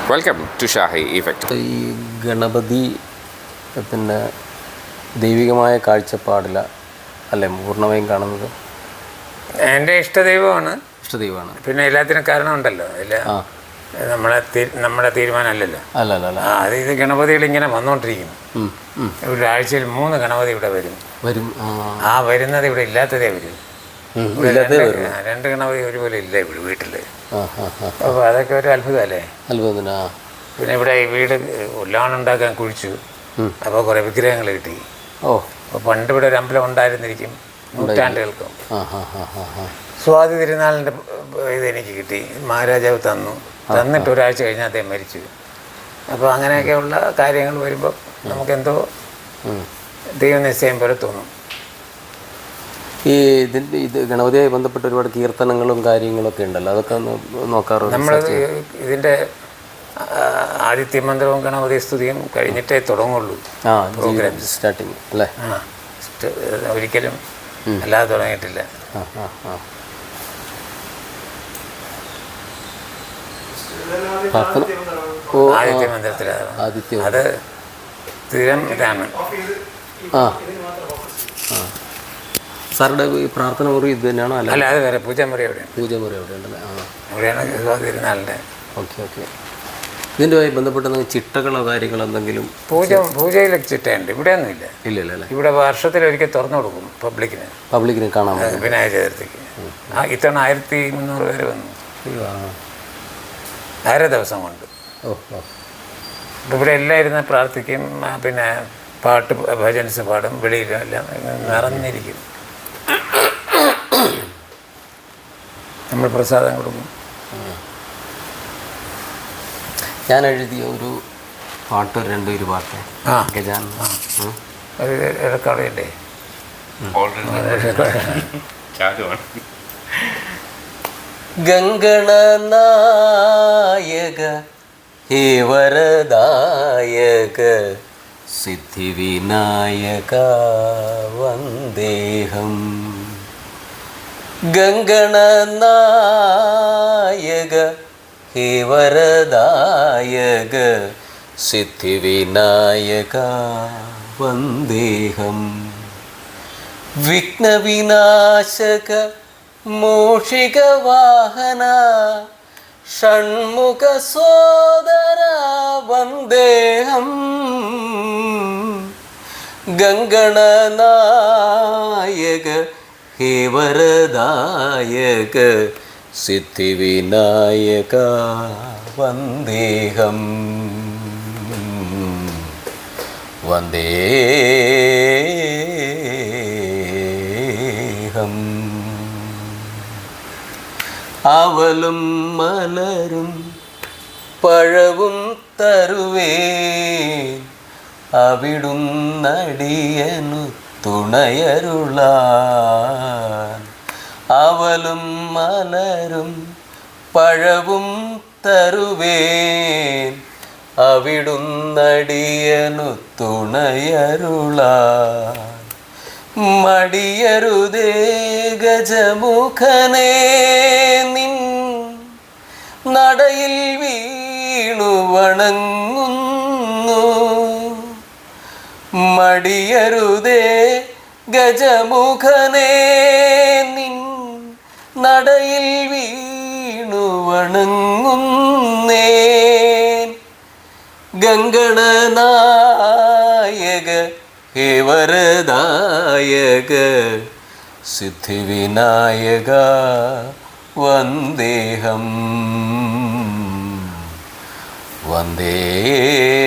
Welcome to Shahi effect. ഈ ഗണപതി പിന്നെ ദൈവികമായ കാഴ്ചപ്പാടില്ല അല്ലേ പൂർണ്ണമായും കാണുന്നത്? എൻ്റെ ഇഷ്ടദൈവമാണ്. ഇഷ്ടദൈവമാണ്. പിന്നെ എല്ലാത്തിനും കാരണമുണ്ടല്ലോ. ഇല്ല, നമ്മുടെ തീരുമാനമല്ലല്ലോ. അല്ല. അത് ഇത് ഗണപതികൾ ഇങ്ങനെ വന്നുകൊണ്ടിരിക്കുന്നു. ഒരാഴ്ചയിൽ 3 ഗണപതി ഇവിടെ വരും. വരുന്നത് ഇവിടെ ഇല്ലാത്തതേ വരും. 2 ഗണപതി ഒരുപോലെ ഇല്ല ഇവിടെ വീട്ടിൽ. അപ്പോൾ അതൊക്കെ ഒരു അത്ഭുതമല്ലേ. പിന്നെ ഇവിടെ ഈ വീട് ഉല്ലാണുണ്ടാക്കാൻ കുഴിച്ചു. അപ്പോൾ കുറേ വിഗ്രഹങ്ങൾ കിട്ടി. അപ്പോൾ പണ്ട് ഇവിടെ ഒരു അമ്പലം ഉണ്ടായിരുന്നിരിക്കും നൂറ്റാണ്ടുകൾക്കും. സ്വാതി തിരുനാളിൻ്റെ ഇതെനിക്ക് കിട്ടി. മഹാരാജാവ് തന്നിട്ട് ഒരാഴ്ച കഴിഞ്ഞാൽ അദ്ദേഹം മരിച്ചു. അപ്പോൾ അങ്ങനെയൊക്കെയുള്ള കാര്യങ്ങൾ വരുമ്പോൾ നമുക്കെന്തോ ദൈവനിശ്ചയം പോലെ തോന്നും. ഈ ഇത് ഗണപതിയായി ബന്ധപ്പെട്ട ഒരുപാട് കീർത്തനങ്ങളും കാര്യങ്ങളൊക്കെ ഉണ്ടല്ലോ, അതൊക്കെ നോക്കാറുണ്ട്. നമ്മൾ ഇതിൻ്റെ ആദിത്യമന്ത്രവും ഗണപതി സ്തുതിയും കഴിഞ്ഞിട്ടേ തുടങ്ങുള്ളൂ പ്രോഗ്രാം സ്റ്റാർട്ടിങ് അല്ലേ? ഒരിക്കലും അല്ലാതെ തുടങ്ങിയിട്ടില്ല. ആദിത്യമന്ത്രത്തിലാണ് അത് സ്ഥിരം ഇതാണ്. സാറുടെ ഈ പ്രാർത്ഥന മുറി ഇത് തന്നെയാണോ? അല്ല, അത് വേറെ പൂജാമുറി എവിടെയാണ്. പൂജമുറി എവിടെ ഉണ്ടല്ലേ? അവിടെയാണ് തിരുനാളിൻ്റെ. ഓക്കെ. ഇതിൻ്റെമായി ബന്ധപ്പെട്ട ചിട്ടകളോ കാര്യങ്ങളോ എന്തെങ്കിലും? പൂജയിലൊക്കെ ചിട്ടയുണ്ട്. ഇവിടെയൊന്നും ഇല്ല. ഇല്ലല്ലേ? ഇവിടെ വർഷത്തിലൊരിക്കൽ തുറന്നു കൊടുക്കും പബ്ലിക്കിന് കാണാൻ വിനായക ചതുർത്ഥിക്ക്. ഇത്തവണ 1300 പേര് വന്നു. 1/2 ദിവസം കൊണ്ട്. ഇവിടെ എല്ലാം ഇരുന്ന് പ്രാർത്ഥിക്കും. പിന്നെ പാട്ട് ഭജൻസ് പാടും. വെളിയിലും എല്ലാം നിറഞ്ഞിരിക്കും. നമ്മൾ പ്രസാദം കൊടുക്കും. ഞാൻ എഴുതിയ ഒരു പാട്ട് 2 പാട്ട് ഇടക്കാളയല്ലേ ഗംഗണനായക ഹേ വരദായക സിദ്ധിവിനായക വന്ദേഹം. ഗംഗണനായക ഹേ വരദായക സിദ്ധിവിനായക വന്ദേഹം. വിഘ്നവിനാശക മൂഷികവാഹന ഷൺമുഖ സോദര വന്ദേഹം. ഗംഗണനായക ഹേ വരദായക സിദ്ധിവിനായക വന്ദേഹം. വന്ദേഹം. അവലും മലരും പഴവും തരുവേൻ അവിടുന്നടിയനു തുണയരുളാൻ. അവലും മലരും പഴവും തരുവേൻ അവിടുന്നടിയനു തുണയരുളാൻ. മടിയരുതേ ഗജമുഖനേ നിൻ നടയിൽ വീണു വണങ്ങുന്നു. മടിയരുതേ ഗജമുഖനേ നിൻ നടയിൽ വീണു വണങ്ങുന്നേൻ. ഗംഗണനായക ഹേ വരദായക സിദ്ധിവിനായക വന്ദേഹം. വന്ദേഹം.